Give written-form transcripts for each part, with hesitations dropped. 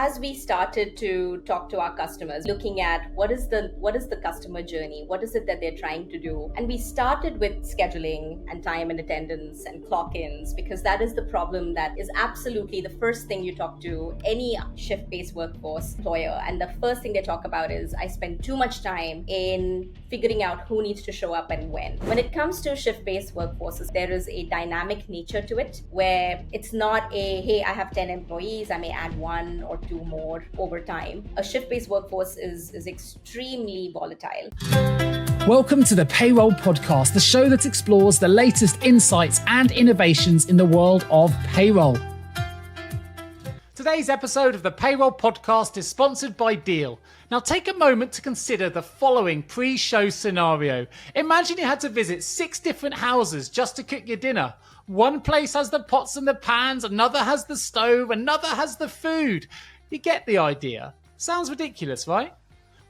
as we started to talk to our customers, looking at what is the customer journey, what is it that they're trying to do, and we started with scheduling and time and attendance and clock-ins, because that is the problem that is absolutely the first thing you talk to any shift-based workforce employer, and the first thing they talk about is, I spend too much time in figuring out who needs to show up and when. When it comes to shift-based workforces, there is a dynamic nature to it, where it's not hey, I have 10 employees, I may add one or two more over time. A shift-based workforce is extremely volatile. Welcome to the Payroll Podcast, the show that explores the latest insights and innovations in the world of payroll. Today's episode of the Payroll Podcast is sponsored by Deel. Now take a moment to consider the following pre-show scenario. Imagine you had to visit 6 different houses just to cook your dinner. One place has the pots and the pans, another has the stove, another has the food. You get the idea. Sounds ridiculous, right?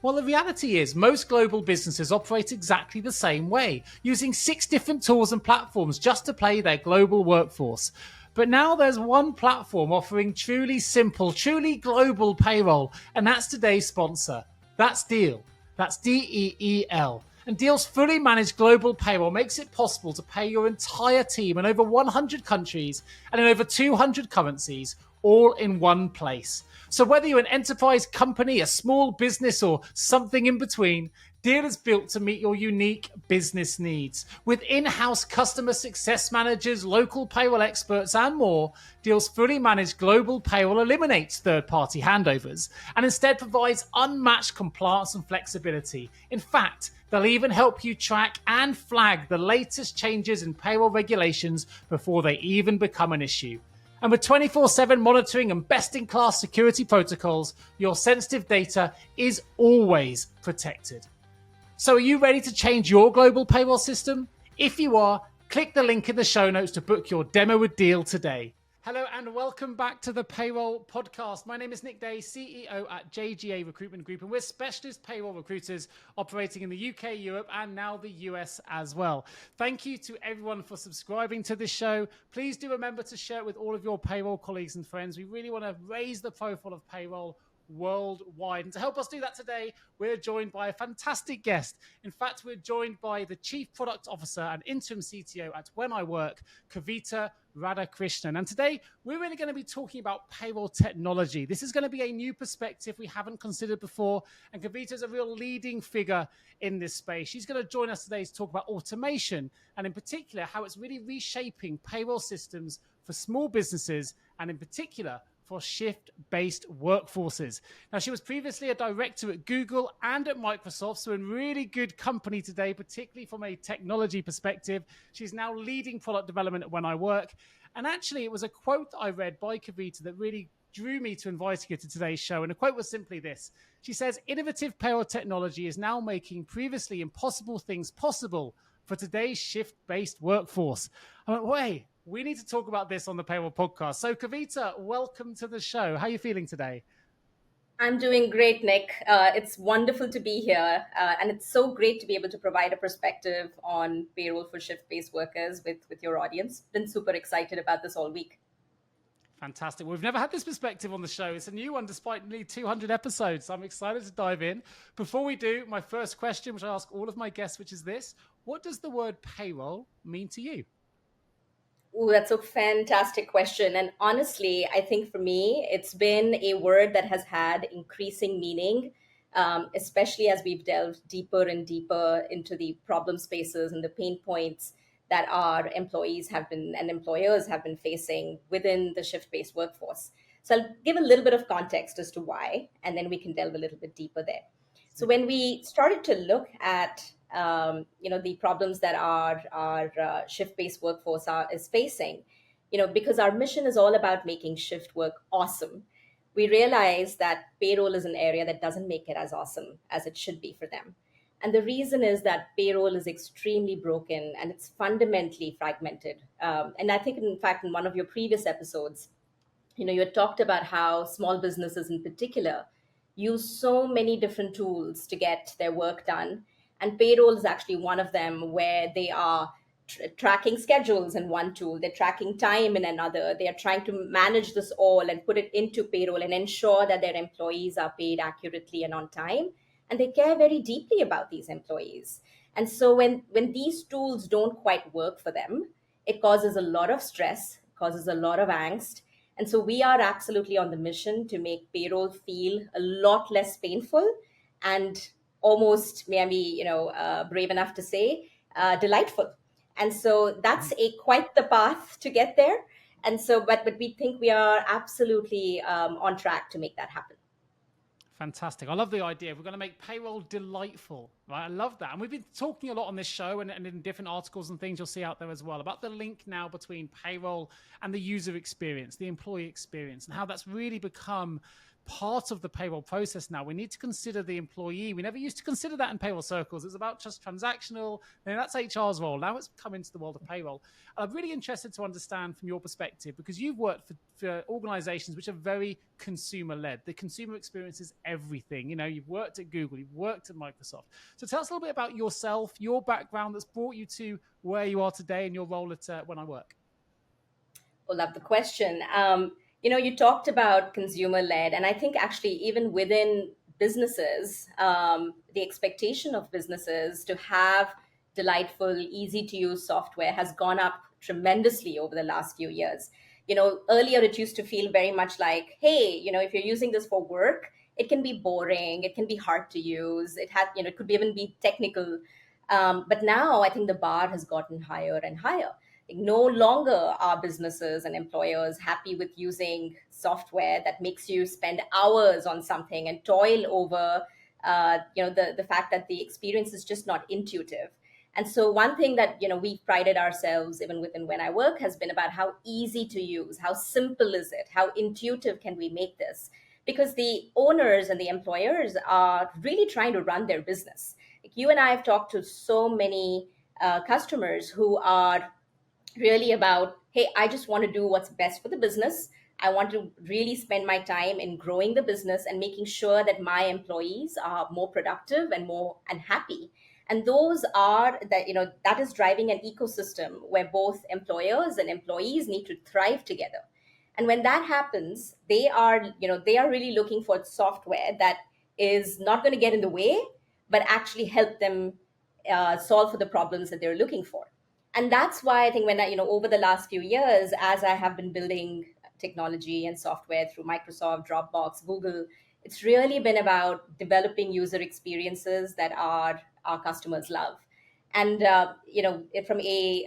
Well, the reality is most global businesses operate exactly the same way, using 6 different tools and platforms just to pay their global workforce. But now there's one platform offering truly simple, truly global payroll, and that's today's sponsor. That's Deel. That's Deel. And Deel's fully managed global payroll makes it possible to pay your entire team in over 100 countries and in over 200 currencies, all in one place. So whether you're an enterprise company, a small business, or something in between, Deel is built to meet your unique business needs. With in-house customer success managers, local payroll experts, and more, Deel's fully managed global payroll eliminates third-party handovers and instead provides unmatched compliance and flexibility. In fact, they'll even help you track and flag the latest changes in payroll regulations before they even become an issue. And with 24/7 monitoring and best-in-class security protocols, your sensitive data is always protected. So are you ready to change your global payroll system? If you are, click the link in the show notes to book your demo with Deel today. Hello and welcome back to the Payroll Podcast. My name is Nick Day, CEO at JGA Recruitment Group, and we're specialist payroll recruiters operating in the UK, Europe, and now the US as well. Thank you to everyone for subscribing to this show. Please do remember to share it with all of your payroll colleagues and friends. We really want to raise the profile of payroll worldwide. And to help us do that today, we're joined by a fantastic guest. In fact, we're joined by the Chief Product Officer and Interim CTO at When I Work, Kavitha Radhakrishnan. And today, we're really going to be talking about payroll technology. This is going to be a new perspective we haven't considered before. And Kavitha is a real leading figure in this space. She's going to join us today to talk about automation and in particular, how it's really reshaping payroll systems for small businesses and in particular, for shift-based workforces. Now, she was previously a director at Google and at Microsoft, so in really good company today, particularly from a technology perspective. She's now leading product development at When I Work. And actually, it was a quote I read by Kavitha that really drew me to inviting her to today's show. And the quote was simply this. She says, "Innovative payroll technology is now making previously impossible things possible for today's shift-based workforce." I went, wait, we need to talk about this on the Payroll Podcast. So Kavitha, welcome to the show. How are you feeling today? I'm doing great, Nick. It's wonderful to be here. And it's so great to be able to provide a perspective on payroll for shift-based workers with your audience. Been super excited about this all week. Fantastic. Well, we've never had this perspective on the show. It's a new one despite nearly 200 episodes. So I'm excited to dive in. Before we do, my first question, which I ask all of my guests, which is this: what does the word payroll mean to you? Oh, that's a fantastic question. And honestly, I think for me, it's been a word that has had increasing meaning, especially as we've delved deeper and deeper into the problem spaces and the pain points that our employees have been and employers have been facing within the shift-based workforce. So I'll give a little bit of context as to why, and then we can delve a little bit deeper there. So when we started to look at the problems that our shift-based workforce is facing, because our mission is all about making shift work awesome, we realized that payroll is an area that doesn't make it as awesome as it should be for them. And the reason is that payroll is extremely broken and it's fundamentally fragmented. And I think, in fact, in one of your previous episodes, you had talked about how small businesses in particular use so many different tools to get their work done. And payroll is actually one of them, where they are tracking schedules in one tool, they're tracking time in another, they are trying to manage this all and put it into payroll and ensure that their employees are paid accurately and on time, and they care very deeply about these employees. And so when these tools don't quite work for them, it causes a lot of stress, causes a lot of angst. And so we are absolutely on the mission to make payroll feel a lot less painful and almost, may I be, brave enough to say, delightful. And so that's a quite the path to get there. And so, but we think we are absolutely on track to make that happen. Fantastic. I love the idea. We're going to make payroll delightful, right? I love that. And we've been talking a lot on this show and in different articles and things you'll see out there as well about the link now between payroll and the user experience, the employee experience, and how that's really become part of the payroll process now. We need to consider the employee. We never used to consider that in payroll circles. It's about just transactional. And that's HR's role. Now it's come into the world of payroll. I'm really interested to understand from your perspective, because you've worked for organizations which are very consumer-led. The consumer experience is everything. You've worked at Google, you've worked at Microsoft. So tell us a little bit about yourself, your background that's brought you to where you are today and your role at When I Work. Well, love the question. You talked about consumer-led, and I think actually even within businesses, the expectation of businesses to have delightful, easy-to-use software has gone up tremendously over the last few years. Earlier it used to feel very much like, hey, if you're using this for work, it can be boring, it can be hard to use, it could even be technical. But now I think the bar has gotten higher and higher. No longer are businesses and employers happy with using software that makes you spend hours on something and toil over the fact that the experience is just not intuitive. And so one thing that we've prided ourselves even within When I Work has been about how easy to use, how simple is it, how intuitive can we make this, because the owners and the employers are really trying to run their business. Like you and I have talked to so many customers who are really about, hey, I just want to do what's best for the business. I want to really spend my time in growing the business and making sure that my employees are more productive and happy. And those are that is driving an ecosystem where both employers and employees need to thrive together. And when that happens, they are really looking for software that is not going to get in the way, but actually help them solve for the problems that they're looking for. And that's why I think when over the last few years, as I have been building technology and software through Microsoft, Dropbox, Google, it's really been about developing user experiences that our customers love. And from a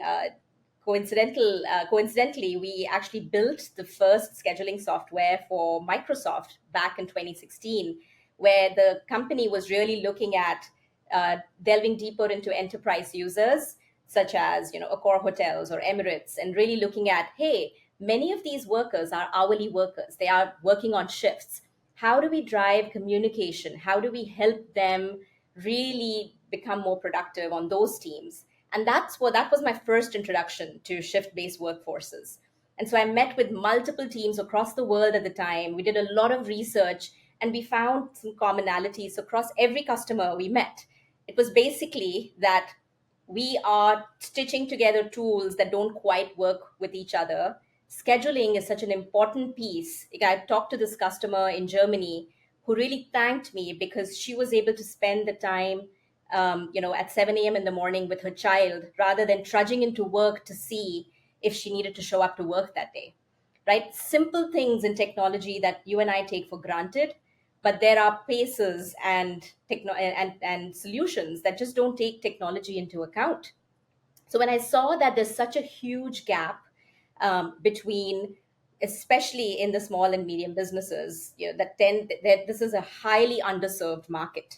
coincidentally, we actually built the first scheduling software for Microsoft back in 2016, where the company was really looking at delving deeper into enterprise users, such as Accor Hotels or Emirates, and really looking at, hey, many of these workers are hourly workers. They are working on shifts. How do we drive communication? How do we help them really become more productive on those teams? And that was my first introduction to shift-based workforces. And so I met with multiple teams across the world at the time. We did a lot of research and we found some commonalities across every customer we met. It was basically that we are stitching together tools that don't quite work with each other. Scheduling is such an important piece. I talked to this customer in Germany who really thanked me because she was able to spend the time, at 7 a.m. in the morning with her child rather than trudging into work to see if she needed to show up to work that day, right? Simple things in technology that you and I take for granted, but there are paces and solutions that just don't take technology into account. So when I saw that there's such a huge gap between, especially in the small and medium businesses, that this is a highly underserved market.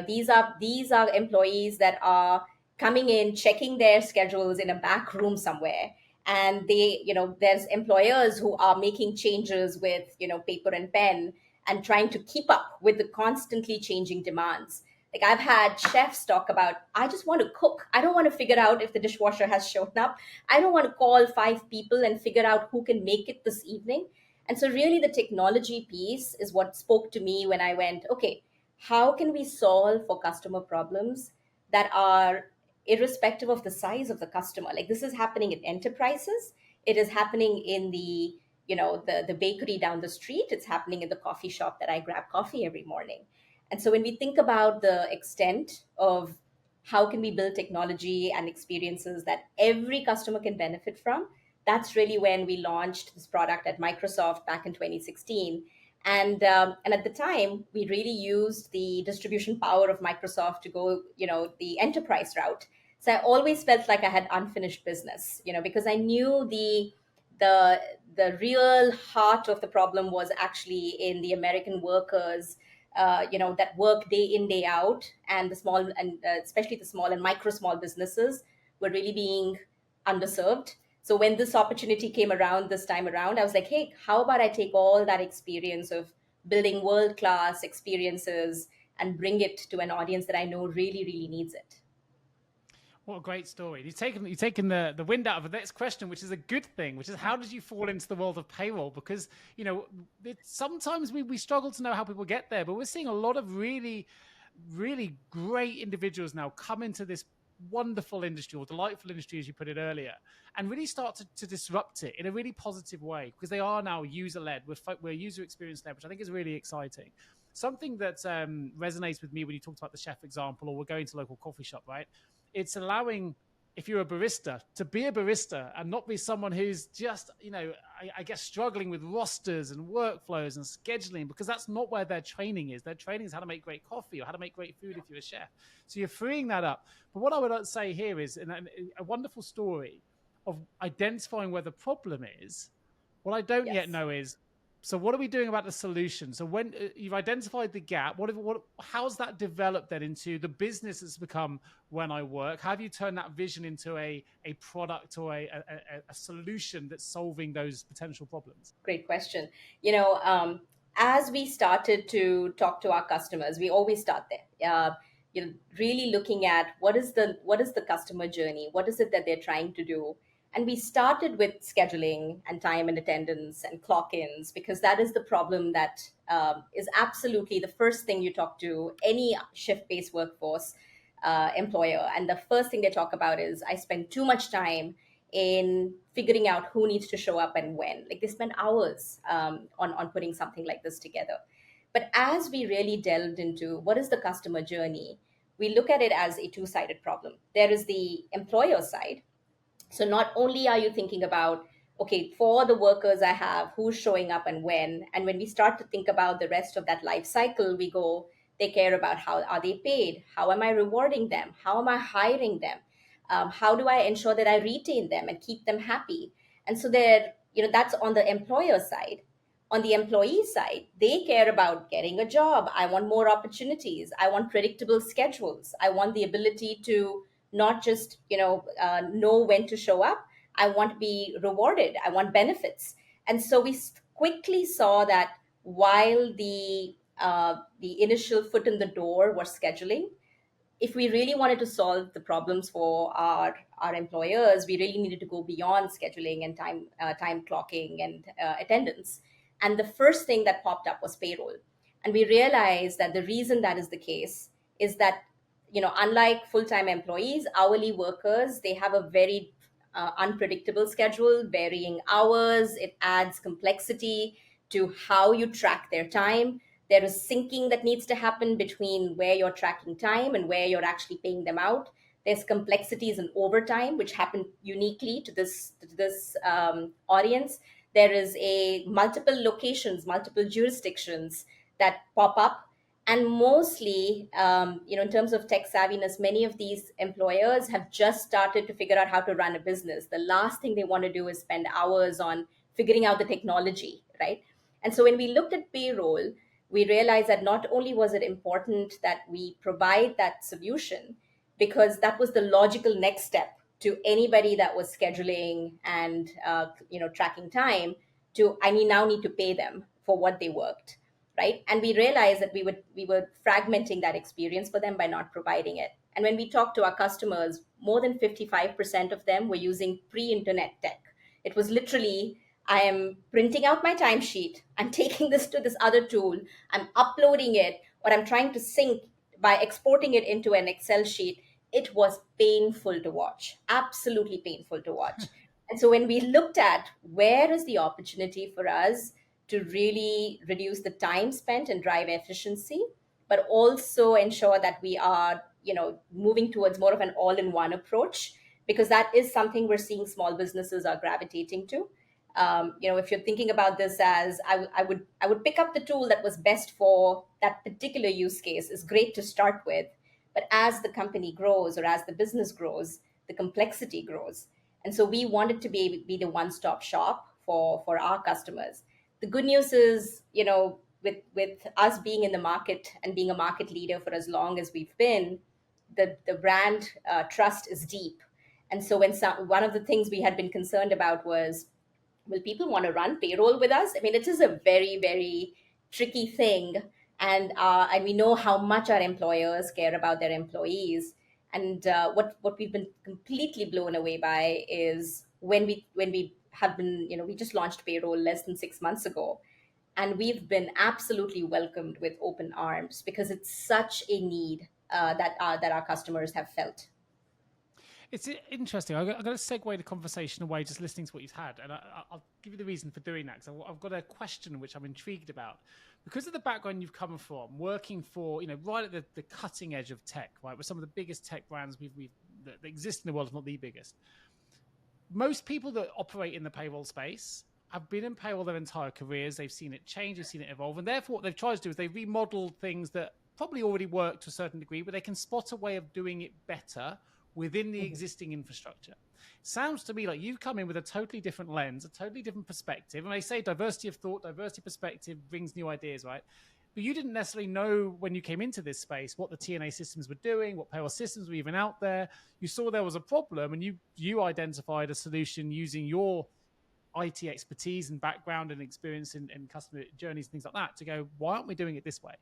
These are employees that are coming in, checking their schedules in a back room somewhere, and there's employers who are making changes with paper and pen and trying to keep up with the constantly changing demands. Like I've had chefs talk about, I just want to cook. I don't want to figure out if the dishwasher has shown up. I don't want to call 5 people and figure out who can make it this evening. And so really the technology piece is what spoke to me when I went, okay, how can we solve for customer problems that are irrespective of the size of the customer. Like this is happening in enterprises. It is happening in the, the bakery down the street. It's happening in the coffee shop that I grab coffee every morning. And so when we think about the extent of how can we build technology and experiences that every customer can benefit from, that's really when we launched this product at Microsoft back in 2016. And at the time, we really used the distribution power of Microsoft to go, the enterprise route. So I always felt like I had unfinished business, because I knew the the real heart of the problem was actually in the American workers, that work day in day out, and the small and especially the small and micro small businesses were really being underserved. So when this opportunity came around this time around, I was like, hey, how about I take all that experience of building world class experiences and bring it to an audience that I know really, really needs it. What a great story. You've taken the wind out of the next question, which is a good thing, which is how did you fall into the world of payroll? Because, sometimes we struggle to know how people get there, but we're seeing a lot of really, really great individuals now come into this wonderful industry, or delightful industry, as you put it earlier, and really start to disrupt it in a really positive way, because they are now user-led. We're user experience-led, which I think is really exciting. Something that resonates with me when you talked about the chef example, or we're going to local coffee shop, right? It's allowing, if you're a barista, to be a barista and not be someone who's just, I guess, struggling with rosters and workflows and scheduling, because that's not where their training is. Their training is how to make great coffee or how to make great food if you're a chef. So you're freeing that up. But what I would say here is a wonderful story of identifying where the problem is. What I don't yet know is, so what are we doing about the solution? So when you've identified the gap, how's that developed then into the business that's become When I Work? How do you turn that vision into a product or a solution that's solving those potential problems? Great question. As we started to talk to our customers, we always start there. Really looking at what is the customer journey? What is it that they're trying to do? And we started with scheduling and time and attendance and clock-ins, because that is the problem that is absolutely the first thing you talk to any shift-based workforce employer. And the first thing they talk about is, I spend too much time in figuring out who needs to show up and when. Like they spend hours on putting something like this together. But as we really delved into what is the customer journey, we look at it as a two-sided problem. There is the employer side. So not only are you thinking about, okay, for the workers I have, who's showing up and when we start to think about the rest of that life cycle, we go, they care about how are they paid? How am I rewarding them? How am I hiring them? How do I ensure that I retain them and keep them happy? And so that's on the employer side. On the employee side, they care about getting a job. I want more opportunities. I want predictable schedules. I want the ability to not just know when to show up. I want to be rewarded. I want benefits. And so we quickly saw that while the initial foot in the door was scheduling, if we really wanted to solve the problems for our employers, we really needed to go beyond scheduling and time clocking and attendance. And the first thing that popped up was payroll. And we realized that the reason that is the case is that, unlike full-time employees, hourly workers, they have a very unpredictable schedule, varying hours. It adds complexity to how you track their time. There is syncing that needs to happen between where you're tracking time and where you're actually paying them out. There's complexities in overtime, which happen uniquely to this audience. There is multiple locations, multiple jurisdictions that pop up. And mostly, in terms of tech savviness, many of these employers have just started to figure out how to run a business. The last thing they want to do is spend hours on figuring out the technology, right? And so when we looked at payroll, we realized that not only was it important that we provide that solution, because that was the logical next step to anybody that was scheduling and tracking time, I now need to pay them for what they worked, right? And we realized that we were fragmenting that experience for them by not providing it. And when we talked to our customers, more than 55% of them were using pre-internet tech. It was literally, I am printing out my timesheet, I'm taking this to this other tool, I'm uploading it, or I'm trying to sync by exporting it into an Excel sheet. it was painful to watch, absolutely painful to watch. And so when we looked at where is the opportunity for us to really reduce the time spent and drive efficiency, but also ensure that we are, moving towards more of an all-in-one approach, because that is something we're seeing small businesses are gravitating to. If you're thinking about this as I would pick up the tool that was best for that particular use case is great to start with, but as the company grows or as the business grows, the complexity grows. And so we wanted to be the one-stop shop for our customers. The good news is, with us being in the market and being a market leader for as long as we've been, the brand trust is deep. And so one of the things we had been concerned about was, will people want to run payroll with us? I mean, it is a very, very tricky thing. And we know how much our employers care about their employees. And what we've been completely blown away by is when we have been, we just launched payroll less than 6 months ago, and we've been absolutely welcomed with open arms because it's such a need that our customers have felt. It's interesting. I'm going to segue the conversation away just listening to what you've had. And I'll give you the reason for doing that, because I've got a question which I'm intrigued about. Because of the background you've come from, working for, right at the cutting edge of tech, right, with some of the biggest tech brands that exist in the world, if not the biggest. Most people that operate in the payroll space have been in payroll their entire careers. They've seen it change, they've seen it evolve. And therefore, what they've tried to do is they remodeled things that probably already work to a certain degree, but they can spot a way of doing it better within the existing infrastructure. Sounds to me like you've come in with a totally different lens, a totally different perspective. And they say diversity of thought, diversity of perspective brings new ideas, right? But you didn't necessarily know when you came into this space what the TNA systems were doing, what payroll systems were even out there. You saw there was a problem and you identified a solution using your IT expertise and background and experience in customer journeys and things like that to go, why aren't we doing it this way?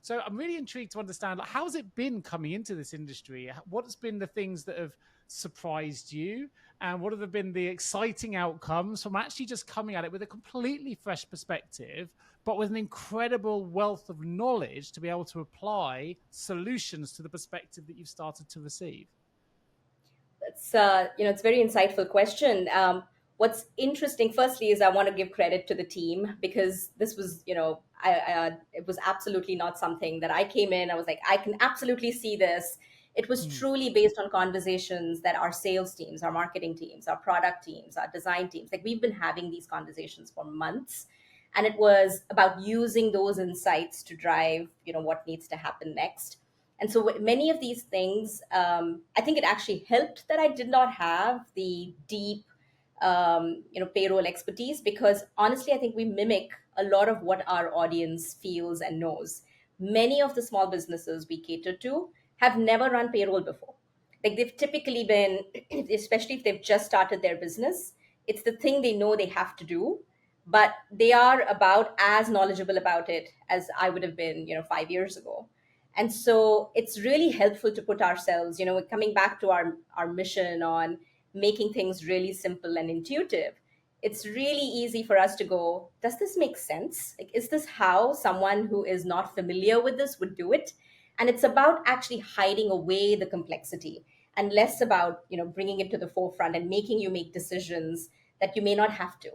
So I'm really intrigued to understand, how has it been coming into this industry? What has been the things that have surprised you? And what have been the exciting outcomes from actually just coming at it with a completely fresh perspective, but with an incredible wealth of knowledge to be able to apply solutions to the perspective that you've started to receive? It's it's a very insightful question. What's interesting, firstly, is I want to give credit to the team, because this was, it was absolutely not something that I came in. I was like, I can absolutely see this. It was truly based on conversations that our sales teams, our marketing teams, our product teams, our design teams, like we've been having these conversations for months. And it was about using those insights to drive, what needs to happen next. And so many of these things, I think it actually helped that I did not have the deep payroll expertise, because honestly, I think we mimic a lot of what our audience feels and knows. Many of the small businesses we cater to have never run payroll before. Like they've typically been, especially if they've just started their business, it's the thing they know they have to do, but they are about as knowledgeable about it as I would have been, 5 years ago. And so it's really helpful to put ourselves, coming back to our mission on making things really simple and intuitive. It's really easy for us to go, does this make sense? Like, is this how someone who is not familiar with this would do it? And it's about actually hiding away the complexity and less about, bringing it to the forefront and making you make decisions that you may not have to.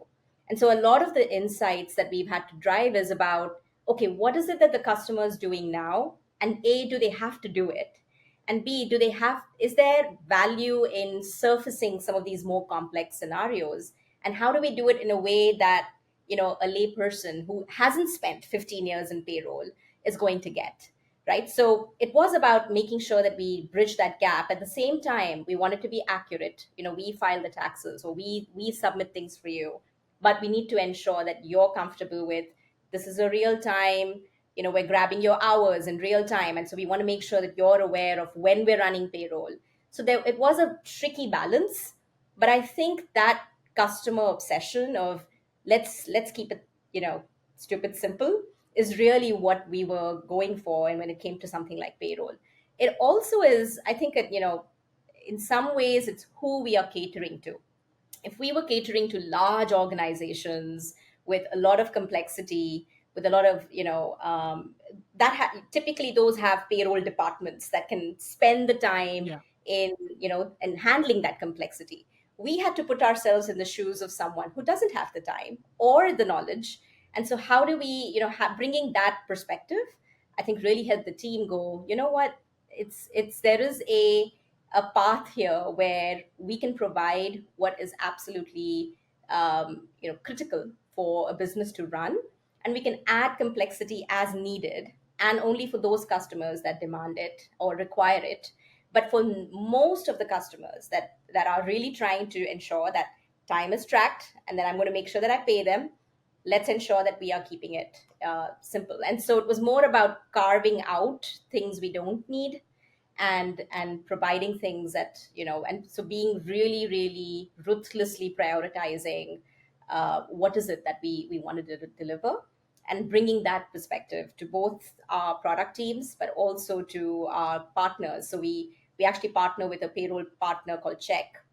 And so a lot of the insights that we've had to drive is about, okay, what is it that the customer is doing now? And A, do they have to do it? And B, is there value in surfacing some of these more complex scenarios? And how do we do it in a way that, a layperson who hasn't spent 15 years in payroll is going to get, right? So it was about making sure that we bridge that gap. At the same time, we wanted to be accurate. We file the taxes, or we submit things for you, but we need to ensure that you're comfortable with, this is a real time, we're grabbing your hours in real time. And so we want to make sure that you're aware of when we're running payroll. So it was a tricky balance, but I think that customer obsession of let's keep it, stupid simple is really what we were going for. And when it came to something like payroll, it also is, I think, in some ways, it's who we are catering to. If we were catering to large organizations with a lot of complexity, with a lot of, typically those have payroll departments that can spend the time, Yeah. in, and handling that complexity. We had to put ourselves in the shoes of someone who doesn't have the time or the knowledge. And so how do we, bringing that perspective, I think really helped the team go, you know what, there is a path here where we can provide what is absolutely critical for a business to run, and we can add complexity as needed and only for those customers that demand it or require it. But for most of the customers that are really trying to ensure that time is tracked and then I'm going to make sure that I pay them, let's ensure that we are keeping it simple. And so it was more about carving out things we don't need and providing things that, and so being really, really ruthlessly prioritizing what is it that we wanted to deliver, and bringing that perspective to both our product teams but also to our partners. So we actually partner with a payroll partner called Check,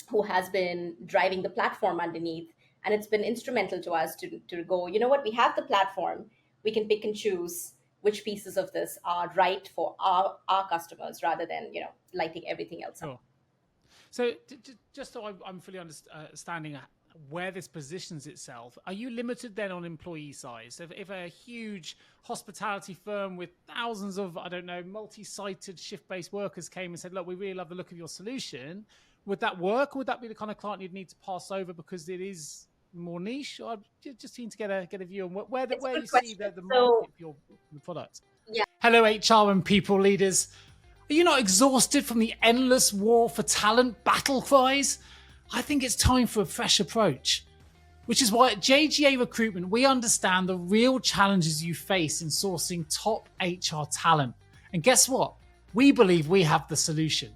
who has been driving the platform underneath. And it's been instrumental to us to go, you know what, we have the platform, we can pick and choose which pieces of this are right for our customers rather than, lighting everything else up. Sure. So just so I'm fully understanding where this positions itself, are you limited then on employee size? If a huge hospitality firm with thousands of, I don't know, multi-sited shift-based workers came and said, look, we really love the look of your solution, would that work? Or would that be the kind of client you'd need to pass over because it is more niche? Or just keen to get a view on where you see the market for your product. Yeah. Hello, HR and people leaders. Are you not exhausted from the endless war for talent battle cries? I think it's time for a fresh approach. Which is why at JGA Recruitment, we understand the real challenges you face in sourcing top HR talent. And guess what? We believe we have the solution.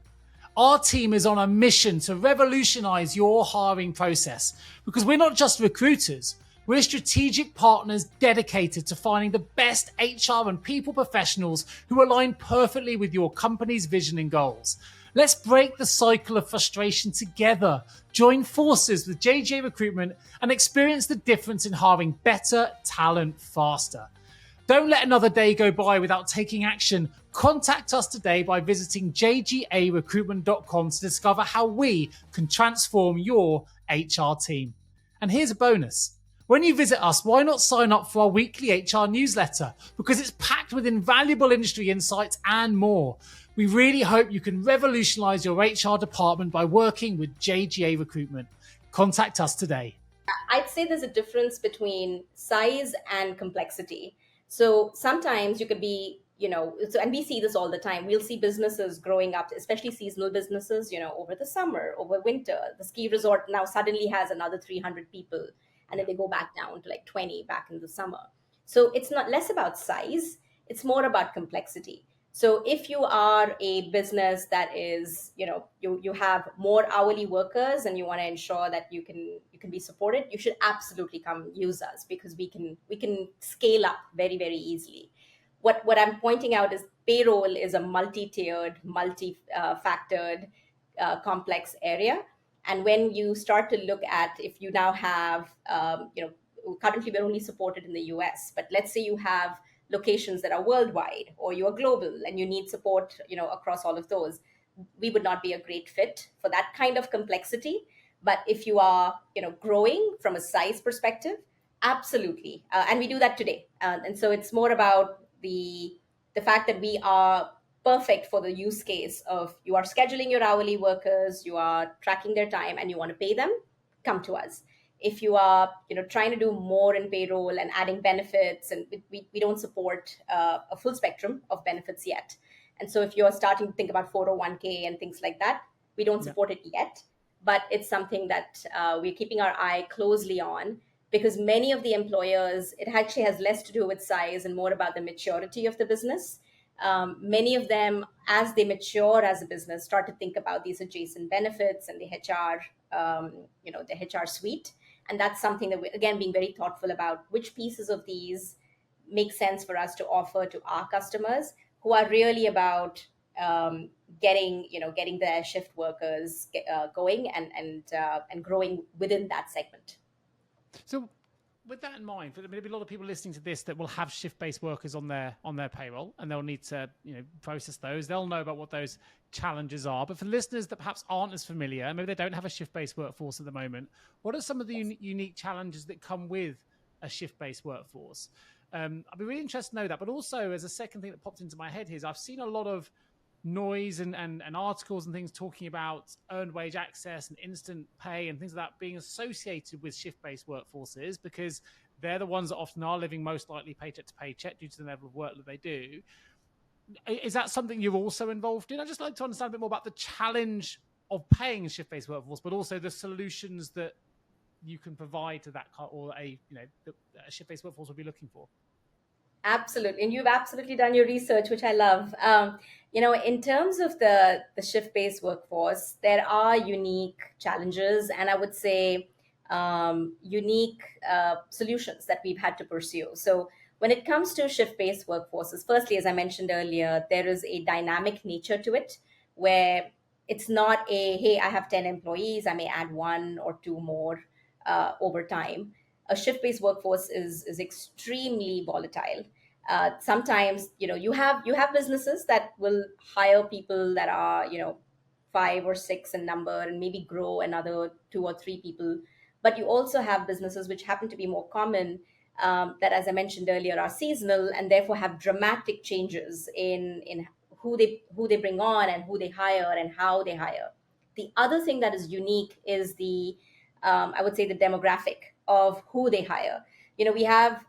Our team is on a mission to revolutionize your hiring process, because we're not just recruiters. We're strategic partners dedicated to finding the best HR and people professionals who align perfectly with your company's vision and goals. Let's break the cycle of frustration together. Join forces with JGA Recruitment and experience the difference in hiring better talent faster. Don't let another day go by without taking action. Contact us today by visiting jgarecruitment.com to discover how we can transform your HR team. And here's a bonus. When you visit us, why not sign up for our weekly HR newsletter? Because it's packed with invaluable industry insights and more. We really hope you can revolutionize your HR department by working with JGA Recruitment. Contact us today. I'd say there's a difference between size and complexity. So sometimes you could be, and we see this all the time. We'll see businesses growing up, especially seasonal businesses, over the summer, over winter. The ski resort now suddenly has another 300 people, and then they go back down to like 20 back in the summer. So it's not less about size, it's more about complexity. So if you are a business that is, you have more hourly workers and you want to ensure that you can be supported, you should absolutely come use us, because we can scale up very, very easily. What I'm pointing out is payroll is a multi-tiered, multi-factored, complex area. And when you start to look at, if you now have, currently we're only supported in the US, but let's say you have locations that are worldwide, or you are global and you need support, across all of those, we would not be a great fit for that kind of complexity. But if you are, growing from a size perspective, absolutely. And we do that today. And so it's more about the fact that we are perfect for the use case of, you are scheduling your hourly workers, you are tracking their time, and you want to pay them, come to us. If you are, trying to do more in payroll and adding benefits, and we don't support a full spectrum of benefits yet. And so if you're starting to think about 401k and things like that, we don't support it yet, but it's something that we're keeping our eye closely on, because many of the employers, it actually has less to do with size and more about the maturity of the business. Many of them, as they mature as a business, start to think about these adjacent benefits and the HR, the HR suite. And that's something that we, again, being very thoughtful about which pieces of these make sense for us to offer to our customers, who are really about getting their shift workers going and growing within that segment. So with that in mind, there'll be a lot of people listening to this that will have shift-based workers on their payroll, and they'll need to process those. They'll know about what those challenges are. But for listeners that perhaps aren't as familiar, maybe they don't have a shift-based workforce at the moment, what are some of the unique challenges that come with a shift-based workforce? I'd be really interested to know that. But also, as a second thing that popped into my head here, is I've seen a lot of noise and articles and things talking about earned wage access and instant pay and things like that being associated with shift-based workforces, because they're the ones that often are living most likely paycheck to paycheck due to the level of work that they do. Is that something you're also involved in? I'd just like to understand a bit more about the challenge of paying a shift-based workforce, but also the solutions that you can provide to that, or a shift-based workforce will be looking for. Absolutely. And you've absolutely done your research, which I love. In terms of the shift-based workforce, there are unique challenges and I would say unique solutions that we've had to pursue. So when it comes to shift-based workforces, firstly, as I mentioned earlier, there is a dynamic nature to it where it's not hey, I have 10 employees, I may add one or two more over time. A shift-based workforce is extremely volatile. Sometimes you have businesses that will hire people that are 5 or 6 in number and maybe grow another 2 or 3 people, but you also have businesses which happen to be more common, that, as I mentioned earlier, are seasonal and therefore have dramatic changes in who they bring on and who they hire and how they hire. The other thing that is unique is the I would say the demographic of who they hire. We have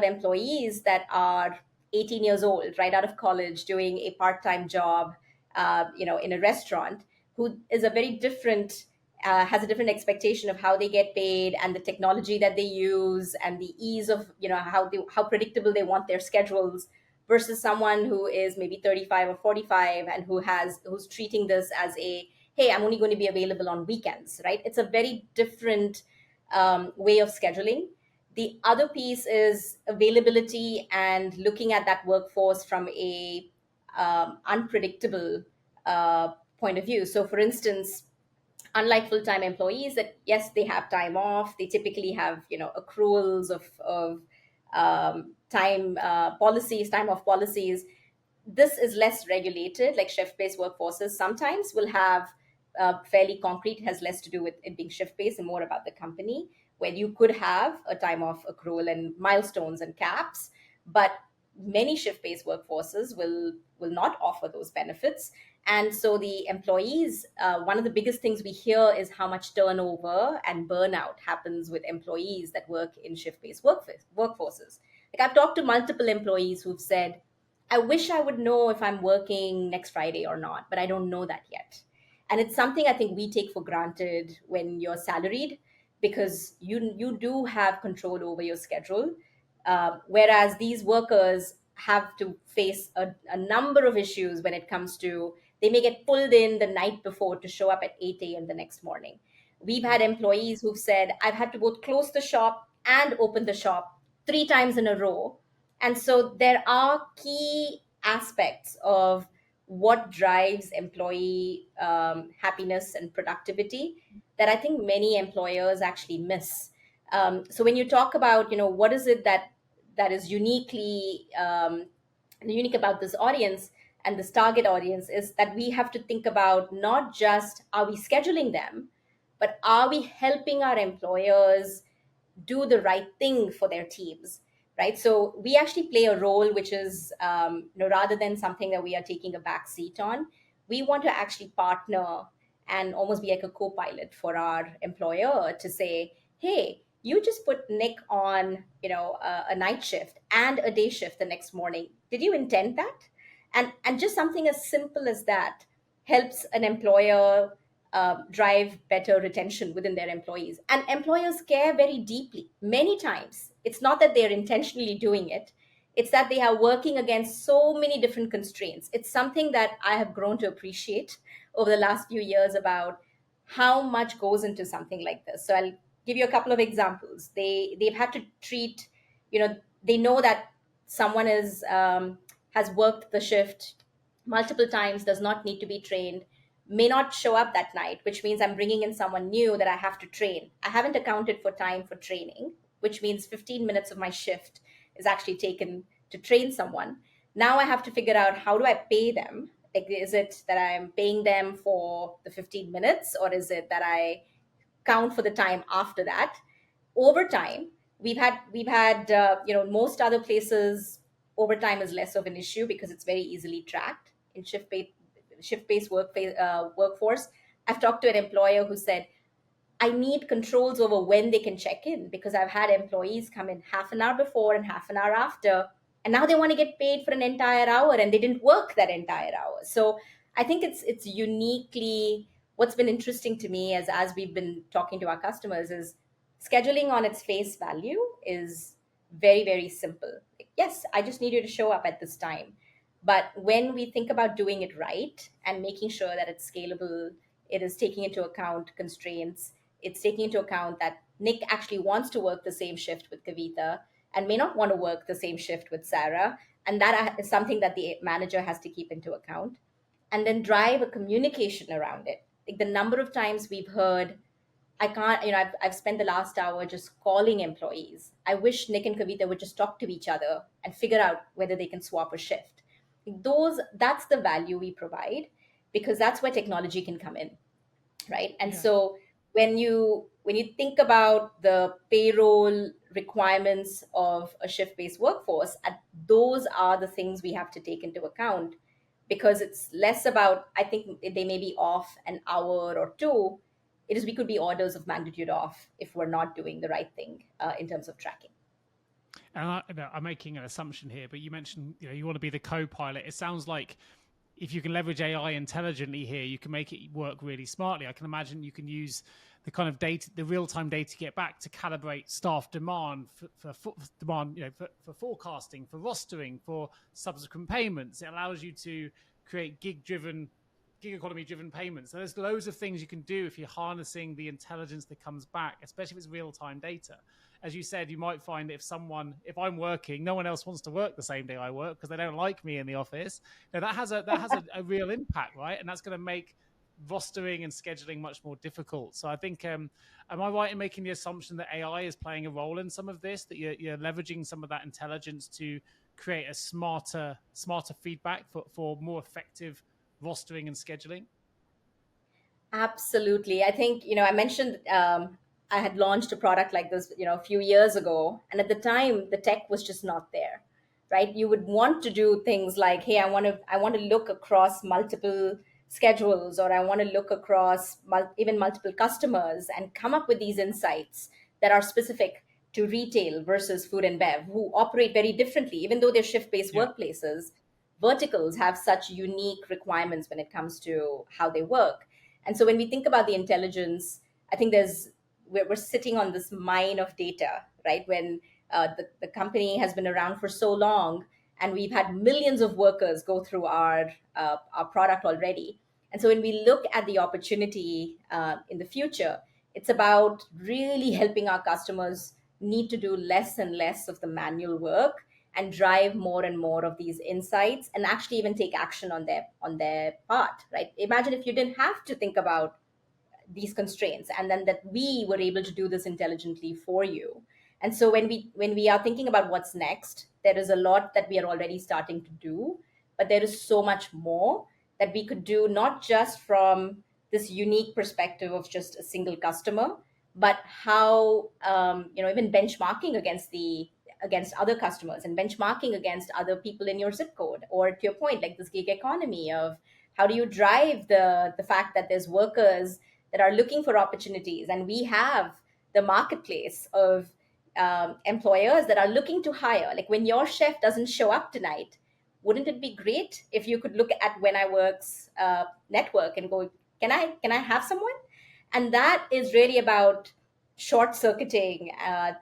employees that are 18 years old, right out of college, doing a part-time job, in a restaurant, who is a very different, has a different expectation of how they get paid and the technology that they use and the ease of, how predictable they want their schedules, versus someone who is maybe 35 or 45 and who's treating this as hey, I'm only going to be available on weekends, right? It's a very different way of scheduling. The other piece is availability and looking at that workforce from a unpredictable point of view. So, for instance, unlike full-time employees, that yes, they have time off. They typically have accruals of time off policies. This is less regulated. Like shift-based workforces sometimes will have fairly concrete, has less to do with it being shift-based and more about the company, where you could have a time off accrual and milestones and caps, but many shift-based workforces will not offer those benefits. And so the employees, one of the biggest things we hear is how much turnover and burnout happens with employees that work in shift-based workforces. Like, I've talked to multiple employees who've said, I wish I would know if I'm working next Friday or not, but I don't know that yet. And it's something I think we take for granted when you're salaried, because you do have control over your schedule. Whereas these workers have to face a number of issues when it comes to, they may get pulled in the night before to show up at 8 a.m. the next morning. We've had employees who've said, I've had to both close the shop and open the shop 3 times in a row. And so there are key aspects of what drives employee happiness and productivity that I think many employers actually miss. So when you talk about, what is it that is unique about this audience and this target audience, is that we have to think about not just are we scheduling them, but are we helping our employers do the right thing for their teams, right? So we actually play a role which is, rather than something that we are taking a back seat on, we want to actually partner and almost be like a co-pilot for our employer to say, hey, you just put Nick on, a night shift and a day shift the next morning. Did you intend that? And just something as simple as that helps an employer drive better retention within their employees. And employers care very deeply. Many times, it's not that they're intentionally doing it. It's that they are working against so many different constraints. It's something that I have grown to appreciate over the last few years about how much goes into something like this. So I'll give you a couple of examples. They've had to treat, they know that someone has worked the shift multiple times, does not need to be trained, may not show up that night, which means I'm bringing in someone new that I have to train. I haven't accounted for time for training. which means 15 minutes of my shift is actually taken to train someone. Now I have to figure out, how do I pay them? Like, is it that I'm paying them for the 15 minutes, or is it that I count for the time after that? Over time, we've had most other places, overtime is less of an issue because it's very easily tracked in shift based workforce. I've talked to an employer who said, I need controls over when they can check in, because I've had employees come in half an hour before and half an hour after, and now they want to get paid for an entire hour and they didn't work that entire hour. So I think it's uniquely, what's been interesting to me as we've been talking to our customers is, scheduling on its face value is very, very simple. Yes, I just need you to show up at this time. But when we think about doing it right and making sure that it's scalable, it is taking into account constraints, it's taking into account that Nick actually wants to work the same shift with Kavitha and may not want to work the same shift with Sarah. And that is something that the manager has to keep into account. And then drive a communication around it. Like the number of times we've heard, I can't, I've spent the last hour just calling employees. I wish Nick and Kavitha would just talk to each other and figure out whether they can swap a shift. That's the value we provide, because that's where technology can come in, right? And so when you think about the payroll requirements of a shift-based workforce, those are the things we have to take into account, because it's less about, I think they may be off an hour or two. It is, we could be orders of magnitude off if we're not doing the right thing in terms of tracking. And I'm making an assumption here, but you mentioned you want to be the co-pilot. It sounds like if you can leverage AI intelligently here, you can make it work really smartly. I can imagine you can use the kind of data, the real-time data to get back to calibrate staff demand for demand, for forecasting, for rostering, for subsequent payments. It allows you to create gig economy driven payments. So there's loads of things you can do if you're harnessing the intelligence that comes back, especially if it's real-time data. As you said, you might find if I'm working, no one else wants to work the same day I work because they don't like me in the office. Now that has a real impact, right? And that's going to make rostering and scheduling much more difficult. So I think, am I right in making the assumption that AI is playing a role in some of this, that you're leveraging some of that intelligence to create a smarter feedback for more effective rostering and scheduling? Absolutely. I think, I mentioned I had launched a product like this, a few years ago. And at the time, the tech was just not there, right? You would want to do things like, hey, I want to look across multiple schedules, or I want to look across even multiple customers and come up with these insights that are specific to retail versus food and bev, who operate very differently, even though they're shift-based workplaces. Verticals have such unique requirements when it comes to how they work. And so when we think about the intelligence, I think we're sitting on this mine of data, right? When the company has been around for so long, and we've had millions of workers go through our product already. And so when we look at the opportunity in the future, it's about really helping our customers need to do less and less of the manual work and drive more and more of these insights, and actually even take action on their part, right? Imagine if you didn't have to think about these constraints, and then that we were able to do this intelligently for you. And so when we are thinking about what's next, there is a lot that we are already starting to do, but there is so much more that we could do, not just from this unique perspective of just a single customer, but how even benchmarking against other customers, and benchmarking against other people in your zip code, or to your point, like this gig economy of how do you drive the fact that there's workers that are looking for opportunities, and we have the marketplace of employers that are looking to hire. Like, when your chef doesn't show up tonight, wouldn't it be great if you could look at When I Work's network and go, can I have someone? And that is really about short circuiting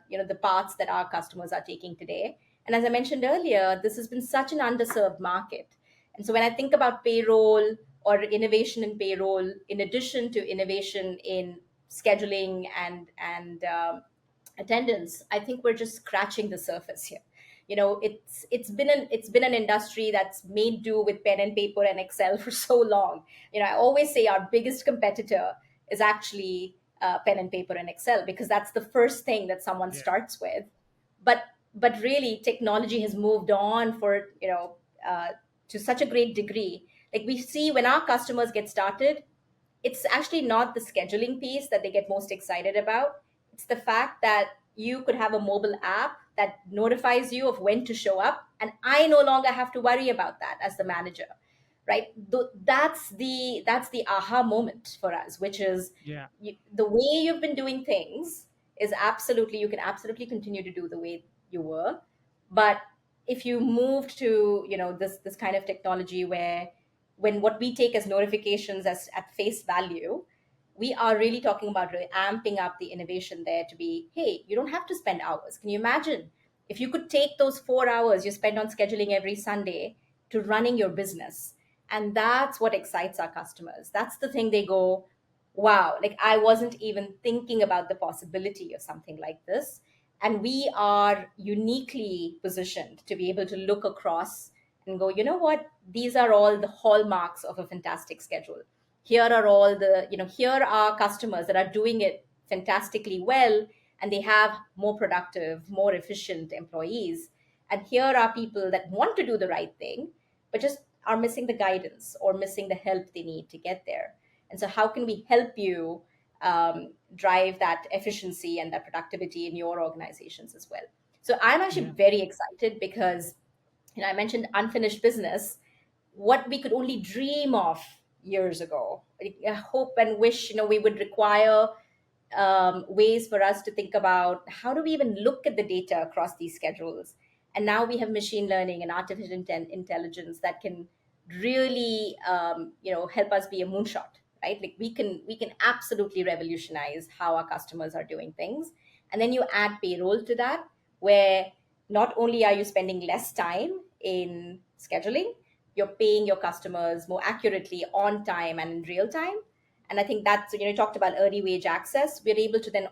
the paths that our customers are taking today. And as I mentioned earlier, this has been such an underserved market. And so when I think about payroll or innovation in payroll, in addition to innovation in scheduling and attendance, I think we're just scratching the surface here. It's been an industry that's made do with pen and paper and Excel for so long. I always say our biggest competitor is actually pen and paper and Excel, because that's the first thing that someone starts with. But really, technology has moved on for to such a great degree. Like we see when our customers get started, it's actually not the scheduling piece that they get most excited about. It's the fact that you could have a mobile app that notifies you of when to show up, and I no longer have to worry about that as the manager, right? That's the aha moment for us, which is the way you've been doing things is absolutely, you can absolutely continue to do the way you were, but if you moved to this kind of technology where when what we take as notifications as at face value, we are really talking about really amping up the innovation there to be, hey, you don't have to spend hours. Can you imagine if you could take those 4 hours you spend on scheduling every Sunday to running your business? And that's what excites our customers. That's the thing they go, wow, like I wasn't even thinking about the possibility of something like this. And we are uniquely positioned to be able to look across and go, you know what, these are all the hallmarks of a fantastic schedule. Here are all the, here are customers that are doing it fantastically well, and they have more productive, more efficient employees. And here are people that want to do the right thing, but just are missing the guidance or missing the help they need to get there. And so, how can we help you drive that efficiency and that productivity in your organizations as well? So, I'm actually very excited because I mentioned unfinished business, what we could only dream of years ago. I hope and wish, we would require ways for us to think about how do we even look at the data across these schedules. And now we have machine learning and artificial intelligence that can really, help us be a moonshot, right? Like we can absolutely revolutionize how our customers are doing things. And then you add payroll to that, where not only are you spending less time in scheduling, you're paying your customers more accurately on time and in real time. And I think that's, you talked about early wage access. We're able to then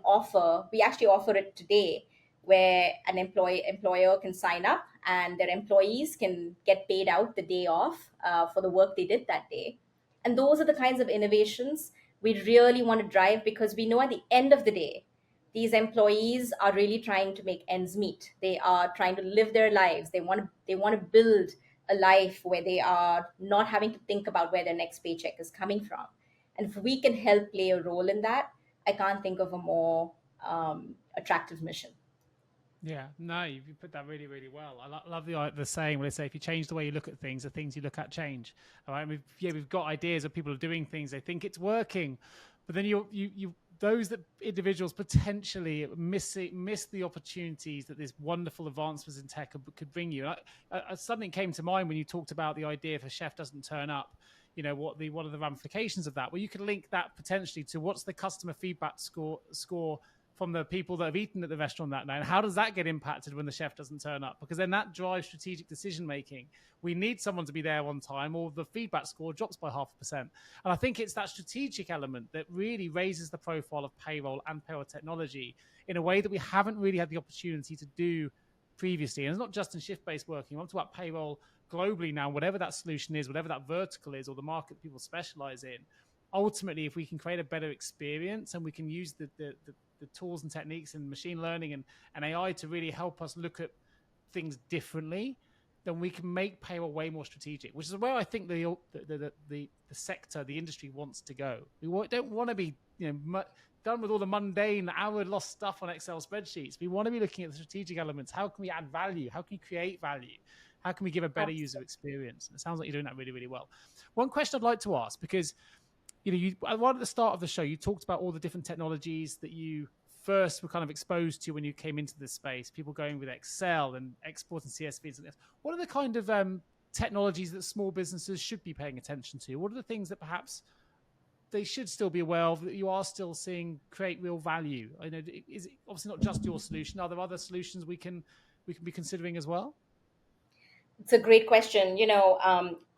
we actually offer it today, where an employer can sign up and their employees can get paid out the day off for the work they did that day. And those are the kinds of innovations we really want to drive, because we know at the end of the day, these employees are really trying to make ends meet. They are trying to live their lives. They want to build a life where they are not having to think about where their next paycheck is coming from. And if we can help play a role in that, I can't think of a more attractive mission. Yeah, no, you put that really, really well. I love the saying where they say if you change the way you look at things, the things you look at change. All right, we've got ideas of people are doing things, they think it's working, but then you those that individuals potentially miss the opportunities that this wonderful advancements in tech could bring you. Something came to mind when you talked about the idea if a chef doesn't turn up, what are the ramifications of that? Well, you could link that potentially to what's the customer feedback score from the people that have eaten at the restaurant that night, and how does that get impacted when the chef doesn't turn up? Because then that drives strategic decision making. We need someone to be there on time, or the feedback score drops by 0.5%. And I think it's that strategic element that really raises the profile of payroll and payroll technology in a way that we haven't really had the opportunity to do previously. And it's not just in shift-based working. I'm talking about payroll globally now, whatever that solution is, whatever that vertical is, or the market people specialize in. Ultimately, if we can create a better experience and we can use the tools and techniques and machine learning and AI to really help us look at things differently, then we can make payroll way more strategic, which is where I think the sector, the industry wants to go. We don't want to be done with all the mundane hour-lost stuff on Excel spreadsheets. We want to be looking at the strategic elements. How can we add value? How can we create value? How can we give a better user experience? And it sounds like you're doing that really, really well. One question I'd like to ask, because right at the start of the show, you talked about all the different technologies that you first were kind of exposed to when you came into this space, people going with Excel and exporting CSVs. And what are the kind of technologies that small businesses should be paying attention to? What are the things that perhaps they should still be aware of that you are still seeing create real value? I know is it obviously not just your solution. Are there other solutions we can be considering as well? It's a great question.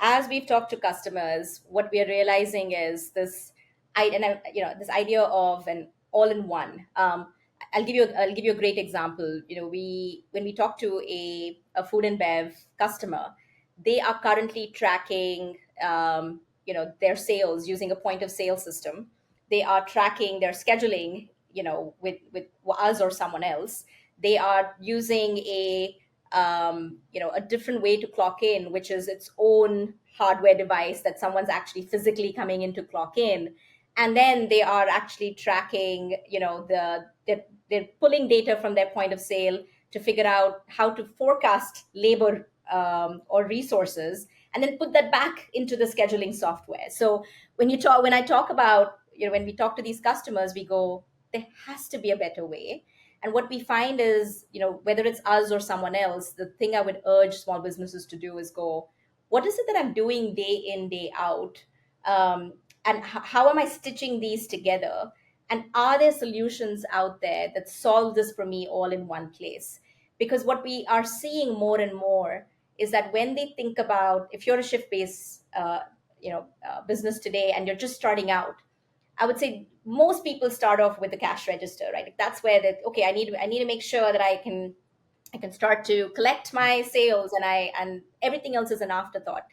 As we've talked to customers, what we are realizing is this idea of an all-in-one. I'll give you a great example. When we talk to a food and bev customer, they are currently tracking their sales using a point of sale system. they are tracking their scheduling, with us or someone else. They are using a different way to clock in, which is its own hardware device that someone's actually physically coming in to clock in. And then they are actually tracking, they're pulling data from their point of sale to figure out how to forecast labor or resources, and then put that back into the scheduling software. So when I talk about, when we talk to these customers, we go, there has to be a better way. And what we find is, whether it's us or someone else, the thing I would urge small businesses to do is go, what is it that I'm doing day in, day out? And how am I stitching these together? And are there solutions out there that solve this for me all in one place? Because what we are seeing more and more is that when they think about, if you're a shift-based business today and you're just starting out, I would say most people start off with the cash register, right? That's where that, okay, I need to make sure that I can start to collect my sales, and everything else is an afterthought.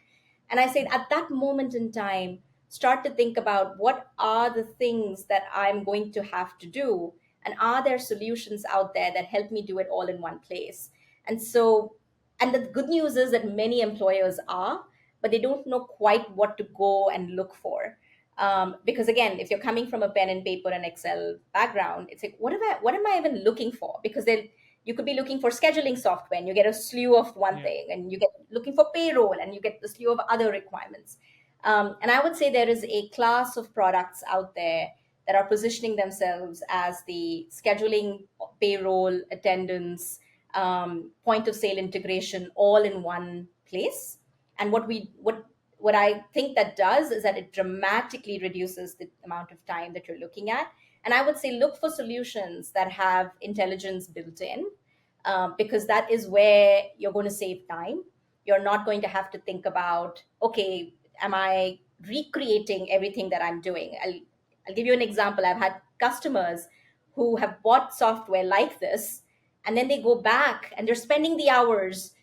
And I say at that moment in time, start to think about what are the things that I'm going to have to do, and are there solutions out there that help me do it all in one place? And so, and the good news is that many employers are, but they don't know quite what to go and look for. Because again, if you're coming from a pen and paper and Excel background, it's like, what am I even looking for? Because then you could be looking for scheduling software and you get a slew of one thing, and you get looking for payroll and you get the slew of other requirements. And I would say there is a class of products out there that are positioning themselves as the scheduling, payroll, attendance, point of sale integration all in one place. And what I think that does is that it dramatically reduces the amount of time that you're looking at. And I would say look for solutions that have intelligence built in, because that is where you're going to save time. You're not going to have to think about, okay, am I recreating everything that I'm doing? I'll give you an example. I've had customers who have bought software like this, and then they go back and they're spending the hours,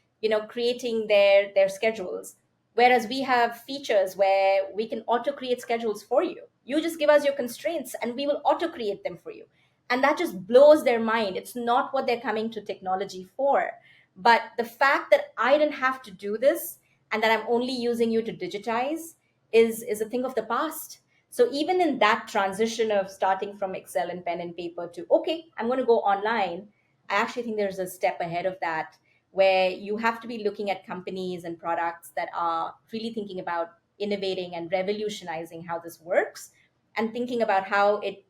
creating their schedules. Whereas we have features where we can auto create schedules for you. You just give us your constraints and we will auto create them for you. And that just blows their mind. It's not what they're coming to technology for. But the fact that I didn't have to do this and that I'm only using you to digitize is a thing of the past. So even in that transition of starting from Excel and pen and paper to, okay, I'm going to go online, I actually think there's a step ahead of that, where you have to be looking at companies and products that are really thinking about innovating and revolutionizing how this works, and thinking about how it,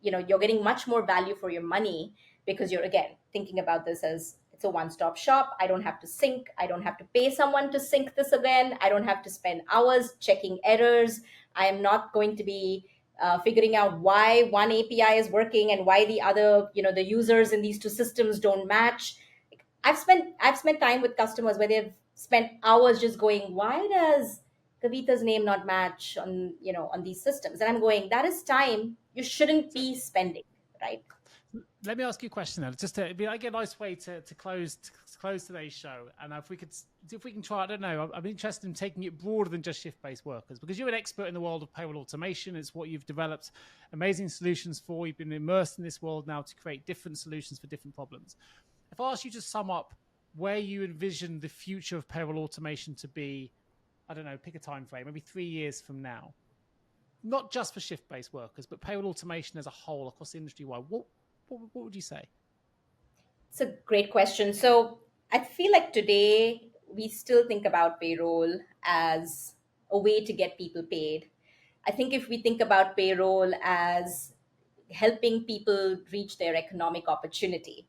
you're getting much more value for your money, because you're, again, thinking about this as it's a one-stop shop. I don't have to sync. I don't have to pay someone to sync this again. I don't have to spend hours checking errors. I am not going to be figuring out why one API is working and why the other, the users in these two systems don't match. I've spent time with customers where they've spent hours just going, why does Kavitha's name not match on these systems? And I'm going, that is time you shouldn't be spending, right? Let me ask you a question then, just to be like a nice way to close today's show. And if we can try, I don't know, I'm interested in taking it broader than just shift-based workers, because you're an expert in the world of payroll automation. It's what you've developed amazing solutions for. You've been immersed in this world now to create different solutions for different problems. If I ask you to sum up where you envision the future of payroll automation to be, I don't know, pick a time frame, maybe 3 years from now, not just for shift-based workers, but payroll automation as a whole across the industry-wide, what would you say? It's a great question. So I feel like today we still think about payroll as a way to get people paid. I think if we think about payroll as helping people reach their economic opportunity,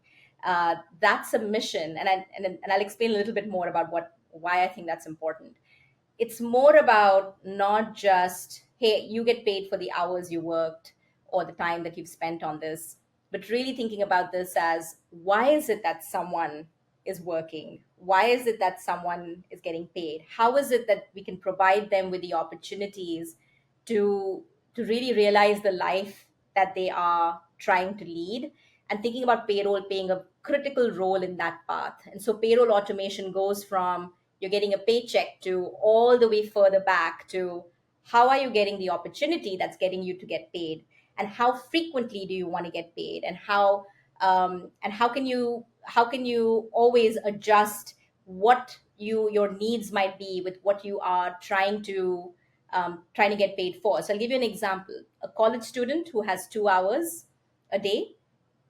that's a mission. And I'll explain a little bit more about why I think that's important. It's more about not just, hey, you get paid for the hours you worked or the time that you've spent on this, but really thinking about this as, why is it that someone is working? Why is it that someone is getting paid? How is it that we can provide them with the opportunities to really realize the life that they are trying to lead? And thinking about payroll playing a critical role in that path. And so payroll automation goes from you're getting a paycheck to all the way further back to, how are you getting the opportunity that's getting you to get paid, and how frequently do you want to get paid, and how can you always adjust what your needs might be with what you are trying to get paid for. So I'll give you an example. A college student who has 2 hours a day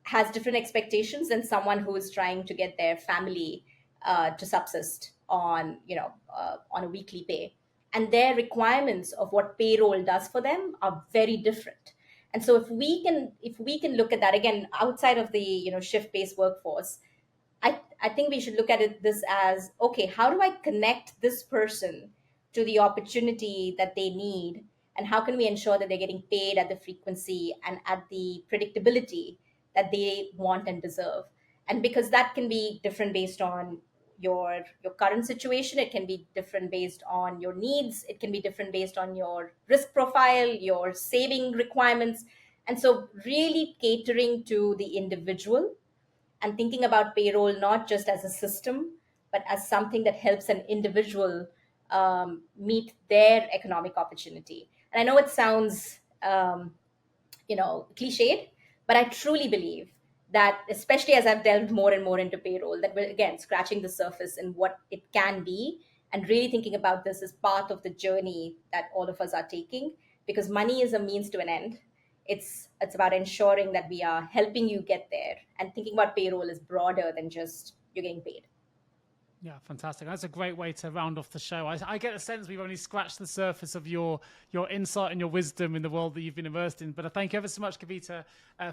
has different expectations than someone who is trying to get their family to subsist on a weekly pay, and their requirements of what payroll does for them are very different. And so if we can look at that again outside of the shift based workforce, I think we should look at this as, okay, how do I connect this person to the opportunity that they need? And how can we ensure that they're getting paid at the frequency and at the predictability that they want and deserve? And because that can be different based on your current situation, it can be different based on your needs, it can be different based on your risk profile, your saving requirements. And so really catering to the individual and thinking about payroll not just as a system, but as something that helps an individual meet their economic opportunity. And I know it sounds, cliched, but I truly believe that, especially as I've delved more and more into payroll, that we're again scratching the surface in what it can be, and really thinking about this as part of the journey that all of us are taking, because money is a means to an end. It's about ensuring that we are helping you get there, and thinking about payroll is broader than just you're getting paid. Yeah, fantastic. That's a great way to round off the show. I get a sense we've only scratched the surface of your insight and your wisdom in the world that you've been immersed in. But I thank you ever so much, Kavitha,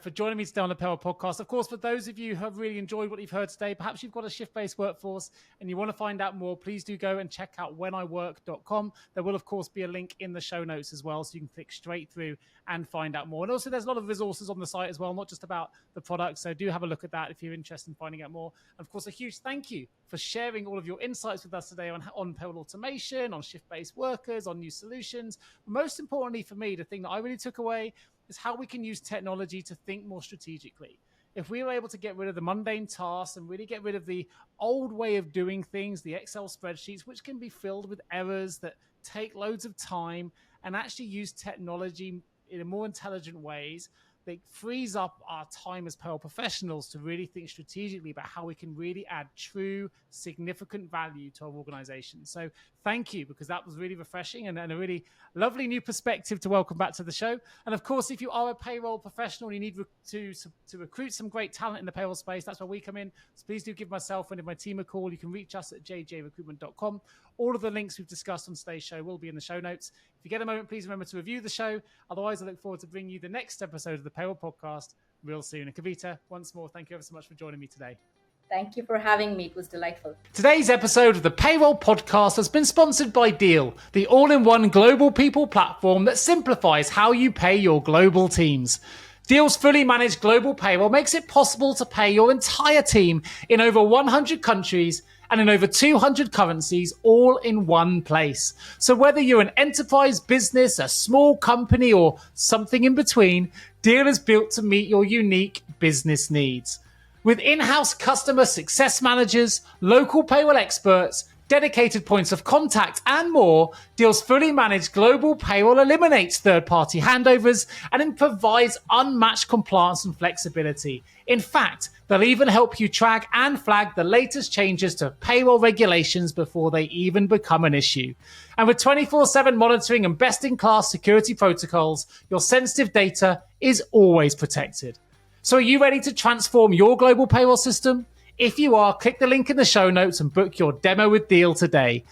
for joining me today on the Payroll Podcast. Of course, for those of you who have really enjoyed what you've heard today, perhaps you've got a shift-based workforce and you want to find out more, please do go and check out wheniwork.com. There will, of course, be a link in the show notes as well, so you can click straight through and find out more. And also, there's a lot of resources on the site as well, not just about the product. So do have a look at that if you're interested in finding out more. And of course, a huge thank you for sharing all of your insights with us today on payroll automation, on shift-based workers, on new solutions. Most importantly for me, the thing that I really took away is how we can use technology to think more strategically. If we were able to get rid of the mundane tasks and really get rid of the old way of doing things, the Excel spreadsheets, which can be filled with errors that take loads of time, and actually use technology in a more intelligent ways, that frees up our time as payroll professionals to really think strategically about how we can really add true, significant value to our organization. So thank you, because that was really refreshing and a really lovely new perspective to welcome back to the show. And of course, if you are a payroll professional and you need to recruit some great talent in the payroll space, that's where we come in. So please do give myself and my team a call. You can reach us at jgarecruitment.com. All of the links we've discussed on today's show will be in the show notes. If you get a moment, please remember to review the show. Otherwise, I look forward to bringing you the next episode of the Payroll Podcast real soon. And Kavitha, once more, thank you ever so much for joining me today. Thank you for having me. It was delightful. Today's episode of the Payroll Podcast has been sponsored by Deel, the all-in-one global people platform that simplifies how you pay your global teams. Deel's fully managed global payroll makes it possible to pay your entire team in over 100 countries and in over 200 currencies, all in one place. So whether you're an enterprise business, a small company, or something in between, Deel is built to meet your unique business needs. With in-house customer success managers, local payroll experts, dedicated points of contact, and more, Deel's fully managed global payroll eliminates third-party handovers and it provides unmatched compliance and flexibility. In fact, they'll even help you track and flag the latest changes to payroll regulations before they even become an issue. And with 24/7 monitoring and best-in-class security protocols, your sensitive data is always protected. So are you ready to transform your global payroll system? If you are, click the link in the show notes and book your demo with Deel today.